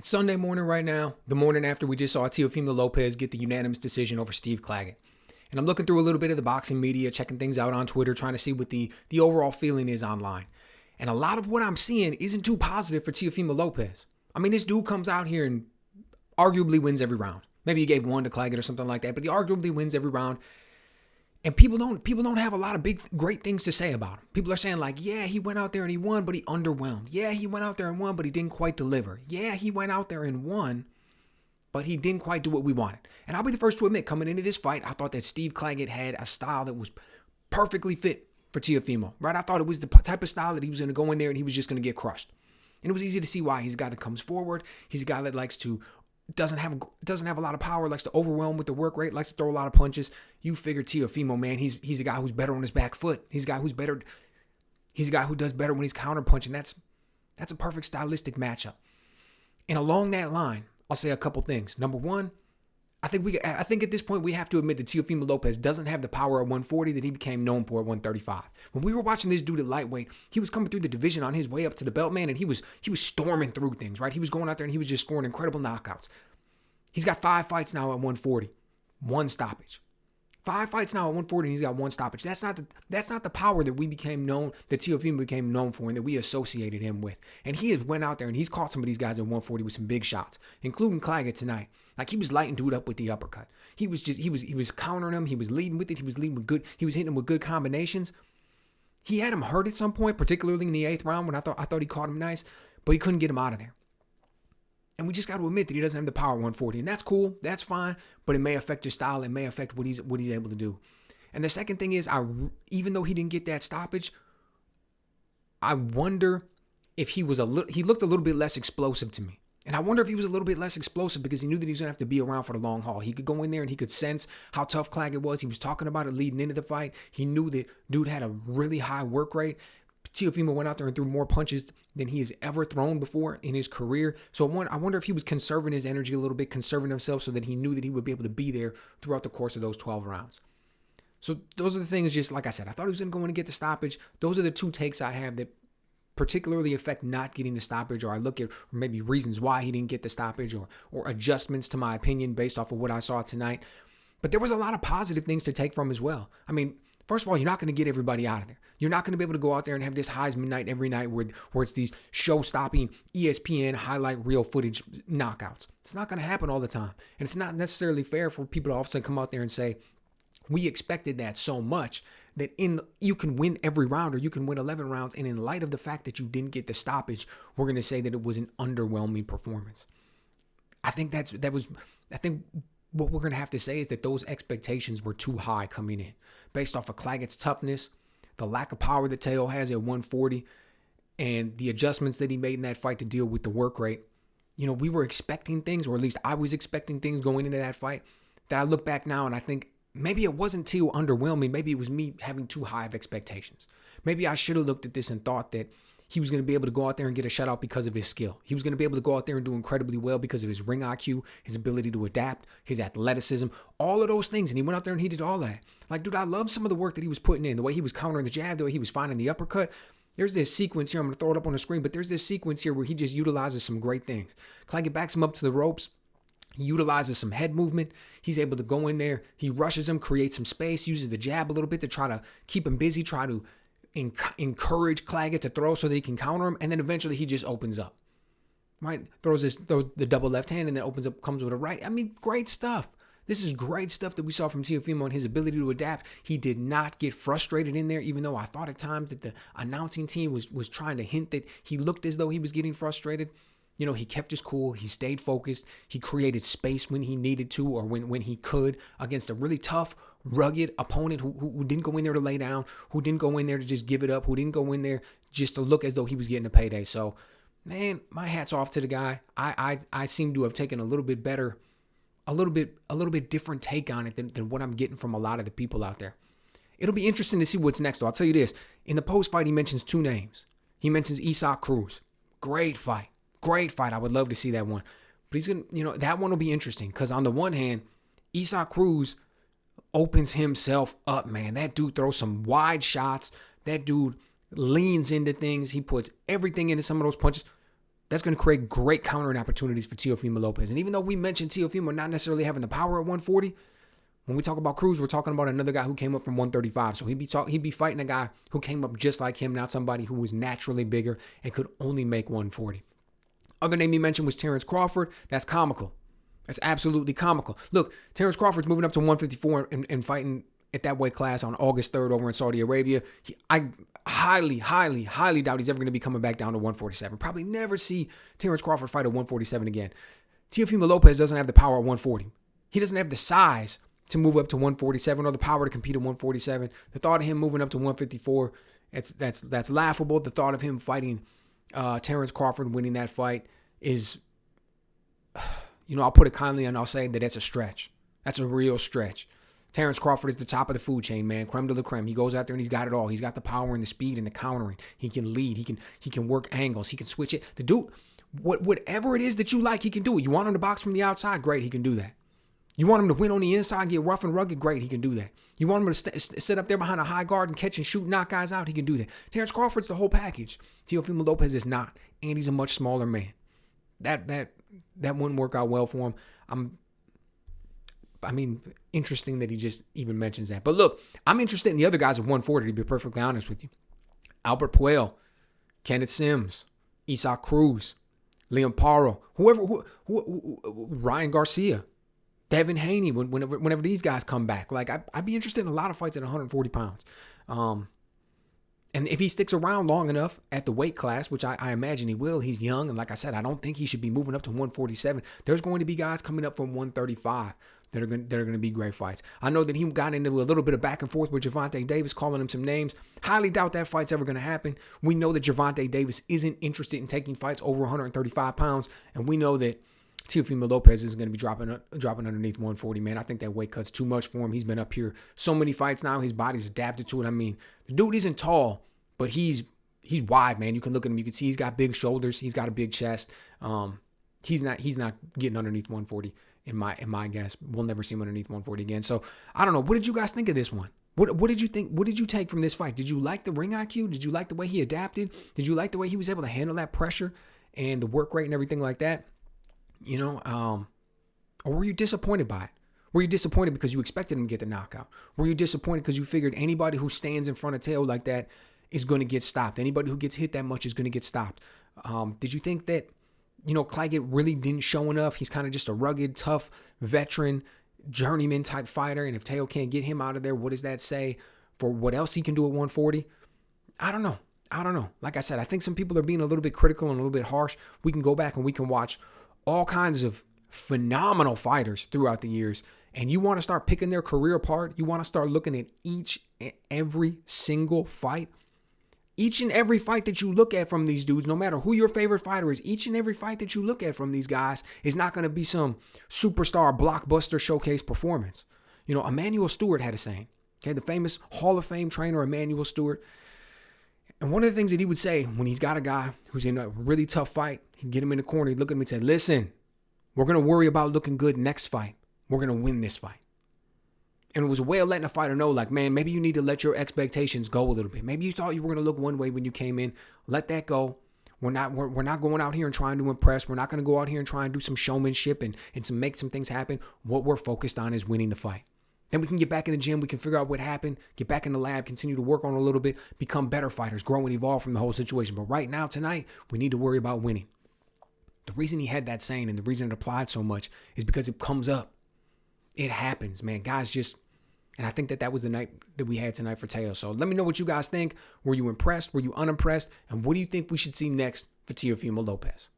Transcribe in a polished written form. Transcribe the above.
It's Sunday morning right now, the morning after we just saw Teofimo Lopez get the unanimous decision over Steve Claggett. And I'm looking through a little bit of the boxing media, checking things out on Twitter, trying to see what the overall feeling is online. And a lot of what I'm seeing isn't too positive for Teofimo Lopez. I mean, this dude comes out here and arguably wins every round. Maybe he gave one to Claggett or something like that, but he arguably wins every round. And people don't have a lot of great things to say about him. People are saying like, yeah, he went out there and he won, but he underwhelmed. Yeah, he went out there and won, but he didn't quite deliver. Yeah, he went out there and won, but he didn't quite do what we wanted. And I'll be the first to admit, coming into this fight, I thought that Steve Claggett had a style that was perfectly fit for Teofimo, right? I thought it was the type of style that he was going to go in there and he was just going to get crushed. And it was easy to see why. He's a guy that comes forward. He's a guy that likes to doesn't have a lot of power, likes to overwhelm with the work rate, likes to throw a lot of punches. You figure Teofimo, man, he's a guy who's better on his back foot. He's a guy who does better when he's counter punching. That's a perfect stylistic matchup. And along that line, I'll say a couple things. Number one, I think at this point we have to admit that Teofimo Lopez doesn't have the power at 140 that he became known for at 135. When we were watching this dude at lightweight, he was coming through the division on his way up to the belt, man, and he was storming through things, right? He was going out there and he was just scoring incredible knockouts. He's got 5 fights now at 140, 1 stoppage. 5 fights now at 140 and he's got 1 stoppage. That's not the power that Teofimo became known for and that we associated him with. And he has went out there and he's caught some of these guys at 140 with some big shots, including Claggett tonight. Like he was lighting dude up with the uppercut. He was countering him. He was leading with it. He was hitting him with good combinations. He had him hurt at some point, particularly in the 8th round when I thought he caught him nice, but he couldn't get him out of there. And we just got to admit that he doesn't have the power at 140, and that's cool, that's fine, but it may affect his style, it may affect what he's able to do. And the second thing is, even though he didn't get that stoppage, I wonder if he looked a little bit less explosive to me. And I wonder if he was a little bit less explosive because he knew that he was going to have to be around for the long haul. He could go in there and he could sense how tough Claggett was. He was talking about it leading into the fight. He knew that dude had a really high work rate. Teofimo went out there and threw more punches than he has ever thrown before in his career. So I wonder if he was conserving his energy a little bit, conserving himself so that he knew that he would be able to be there throughout the course of those 12 rounds. So those are the things, just like I said, I thought he was going to go in and get the stoppage. Those are the 2 takes I have that particularly affect not getting the stoppage, or I look at maybe reasons why he didn't get the stoppage or adjustments to my opinion based off of what I saw tonight. But there was a lot of positive things to take from as well. I mean, first of all, you're not going to get everybody out of there. You're not going to be able to go out there and have this Heisman night every night where it's these show-stopping ESPN highlight reel footage knockouts. It's not going to happen all the time. And it's not necessarily fair for people to all of a sudden come out there and say, we expected that so much that you can win every round or you can win 11 rounds. And in light of the fact that you didn't get the stoppage, we're going to say that it was an underwhelming performance. I think what we're going to have to say is that those expectations were too high coming in based off of Claggett's toughness, the lack of power that Teo has at 140, and the adjustments that he made in that fight to deal with the work rate. You know, we were expecting things, or at least I was expecting things going into that fight that I look back now and I think maybe it wasn't Teo underwhelming. Maybe it was me having too high of expectations. Maybe I should have looked at this and thought that he was going to be able to go out there and get a shutout because of his skill. He was going to be able to go out there and do incredibly well because of his ring IQ, his ability to adapt, his athleticism, all of those things. And he went out there and he did all of that. Like, dude, I love some of the work that he was putting in, the way he was countering the jab, the way he was finding the uppercut. There's this sequence here. I'm going to throw it up on the screen, but there's this sequence here where he just utilizes some great things. Claggett backs him up to the ropes. He utilizes some head movement. He's able to go in there. He rushes him, creates some space, uses the jab a little bit to try to keep him busy, try to encourage Claggett to throw so that he can counter him. And then eventually he just opens up, right? Throws the double left hand and then opens up, comes with a right. I mean, great stuff. This is great stuff that we saw from Teofimo and his ability to adapt. He did not get frustrated in there, even though I thought at times that the announcing team was trying to hint that he looked as though he was getting frustrated. You know, he kept his cool. He stayed focused. He created space when he needed to or when he could against a really tough, rugged opponent who didn't go in there to lay down, who didn't go in there to just give it up, who didn't go in there just to look as though he was getting a payday. So, man, my hat's off to the guy. I seem to have taken a little bit better, a little bit different take on it than what I'm getting from a lot of the people out there. It'll be interesting to see what's next, though. I'll tell you this. In the post-fight, he mentions 2 names. He mentions Isaac Cruz. Great fight. Great fight. I would love to see that one. But he's going to, that one will be interesting because on the one hand, Isaac Cruz opens himself up, man. That dude throws some wide shots. That dude leans into things. He puts everything into some of those punches. That's going to create great countering opportunities for Teofimo Lopez. And even though we mentioned Teofimo not necessarily having the power at 140, when we talk about Cruz, we're talking about another guy who came up from 135. So he'd be fighting a guy who came up just like him, not somebody who was naturally bigger and could only make 140. Other name he mentioned was Terrence Crawford. That's comical. That's absolutely comical. Look, Terrence Crawford's moving up to 154 and fighting at that weight class on August 3rd over in Saudi Arabia. I highly doubt he's ever going to be coming back down to 147. Probably never see Terrence Crawford fight at 147 again. Teofimo Lopez doesn't have the power at 140. He doesn't have the size to move up to 147 or the power to compete at 147. The thought of him moving up to 154, that's laughable. The thought of him fighting Terrence Crawford, winning that fight is, I'll put it kindly and I'll say that it's a stretch. That's a real stretch. Terrence Crawford is the top of the food chain, man. Creme de la creme. He goes out there and he's got it all. He's got the power and the speed and the countering. He can lead. He can work angles. He can switch it. The dude, whatever it is that you like, he can do it. You want him to box from the outside? Great, he can do that. You want him to win on the inside, get rough and rugged? Great, he can do that. You want him to sit up there behind a high guard and catch and shoot, knock guys out? He can do that. Terrence Crawford's the whole package. Teofimo Lopez is not, and he's a much smaller man. That wouldn't work out well for him. Interesting that he just even mentions that. But look, I'm interested in the other guys at 140, to be perfectly honest with you. Albert Puel, Kenneth Sims, Isaac Cruz, Liam Paro, Ryan Garcia, Devin Haney, whenever these guys come back. Like, I'd be interested in a lot of fights at 140 pounds. And if he sticks around long enough at the weight class, which I imagine he will, he's young. And like I said, I don't think he should be moving up to 147. There's going to be guys coming up from 135 that are going to be great fights. I know that he got into a little bit of back and forth with Gervonta Davis, calling him some names. Highly doubt that fight's ever going to happen. We know that Gervonta Davis isn't interested in taking fights over 135 pounds. And we know that Teofimo Lopez is going to be dropping underneath 140, man. I think that weight cut's too much for him. He's been up here so many fights now. His body's adapted to it. I mean, the dude isn't tall, but he's wide, man. You can look at him. You can see he's got big shoulders. He's got a big chest. He's not getting underneath 140 in my guess. We'll never see him underneath 140 again. So I don't know. What did you guys think of this one? What did you think? What did you take from this fight? Did you like the ring IQ? Did you like the way he adapted? Did you like the way he was able to handle that pressure and the work rate and everything like that? Or were you disappointed by it? Were you disappointed because you expected him to get the knockout? Were you disappointed because you figured anybody who stands in front of Teo like that is going to get stopped? Anybody who gets hit that much is going to get stopped. Did you think that, Claggett really didn't show enough? He's kind of just a rugged, tough, veteran, journeyman type fighter. And if Teo can't get him out of there, what does that say for what else he can do at 140? I don't know. Like I said, I think some people are being a little bit critical and a little bit harsh. We can go back and we can watch all kinds of phenomenal fighters throughout the years. And you want to start picking their career apart. You want to start looking at each and every single fight. Each and every fight that you look at from these dudes, no matter who your favorite fighter is, each and every fight that you look at from these guys is not going to be some superstar blockbuster showcase performance. Emmanuel Stewart had a saying, okay, the famous Hall of Fame trainer Emmanuel Stewart. And one of the things that he would say when he's got a guy who's in a really tough fight, he'd get him in the corner, he'd look at him and say, listen, we're going to worry about looking good next fight. We're going to win this fight. And it was a way of letting a fighter know, like, man, maybe you need to let your expectations go a little bit. Maybe you thought you were going to look one way when you came in. Let that go. We're not going out here and trying to impress. We're not going to go out here and try and do some showmanship and to make some things happen. What we're focused on is winning the fight. Then we can get back in the gym. We can figure out what happened, get back in the lab, continue to work on it a little bit, become better fighters, grow and evolve from the whole situation. But right now, tonight, we need to worry about winning. The reason he had that saying and the reason it applied so much is because it comes up. It happens, man. Guys just... And I think that was the night that we had tonight for Teo. So let me know what you guys think. Were you impressed? Were you unimpressed? And what do you think we should see next for Teofimo Lopez?